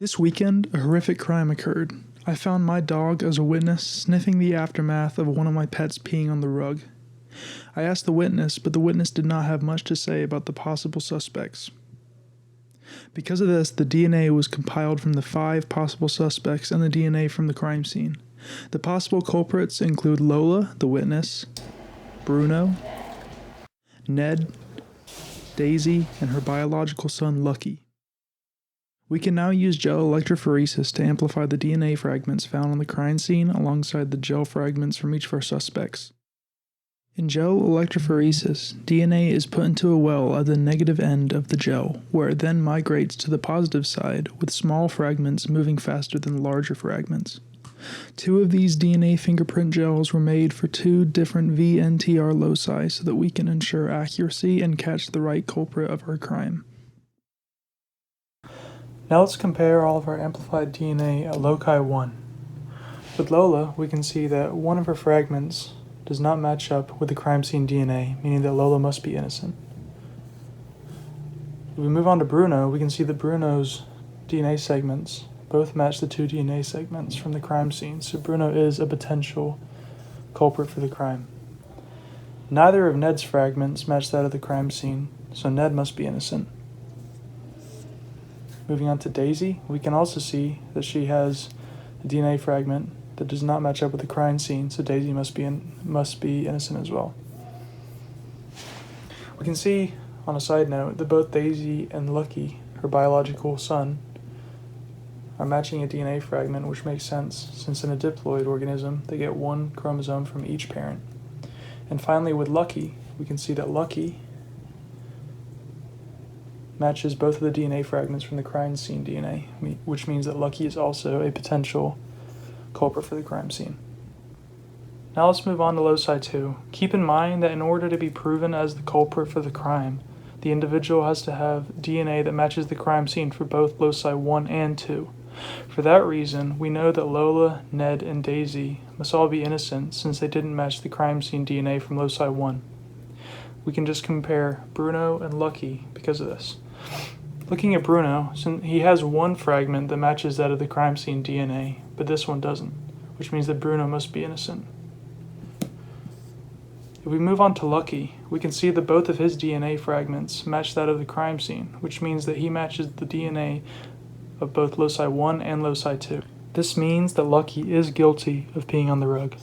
This weekend, a horrific crime occurred. I found my dog as a witness sniffing the aftermath of one of my pets peeing on the rug. I asked the witness, but the witness did not have much to say about the possible suspects. Because of this, the DNA was compiled from the 5 possible suspects and the DNA from the crime scene. The possible culprits include Lola, the witness, Bruno, Ned, Daisy, and her biological son Lucky. We can now use gel electrophoresis to amplify the DNA fragments found on the crime scene alongside the gel fragments from each of our suspects. In gel electrophoresis, DNA is put into a well at the negative end of the gel, where it then migrates to the positive side, with small fragments moving faster than larger fragments. 2 of these DNA fingerprint gels were made for 2 different VNTR loci so that we can ensure accuracy and catch the right culprit of our crime. Now let's compare all of our amplified DNA at loci 1. With Lola, we can see that one of her fragments does not match up with the crime scene DNA, meaning that Lola must be innocent. If we move on to Bruno, we can see that Bruno's DNA segments both match the 2 DNA segments from the crime scene, so Bruno is a potential culprit for the crime. Neither of Ned's fragments match that of the crime scene, so Ned must be innocent. Moving on to Daisy, we can also see that she has a DNA fragment that does not match up with the crime scene, so Daisy must be innocent as well. We can see, on a side note, that both Daisy and Lucky, her biological son, are matching a DNA fragment, which makes sense, since in a diploid organism, they get 1 chromosome from each parent. And finally, with Lucky, we can see that Lucky matches both of the DNA fragments from the crime scene DNA, which means that Lucky is also a potential culprit for the crime scene. Now let's move on to loci 2. Keep in mind that in order to be proven as the culprit for the crime, the individual has to have DNA that matches the crime scene for both loci 1 and 2. For that reason, we know that Lola, Ned, and Daisy must all be innocent since they didn't match the crime scene DNA from loci 1. We can just compare Bruno and Lucky because of this. Looking at Bruno, he has 1 fragment that matches that of the crime scene DNA, but this one doesn't, which means that Bruno must be innocent. If we move on to Lucky, we can see that both of his DNA fragments match that of the crime scene, which means that he matches the DNA of both loci 1 and loci 2. This means that Lucky is guilty of peeing on the rug.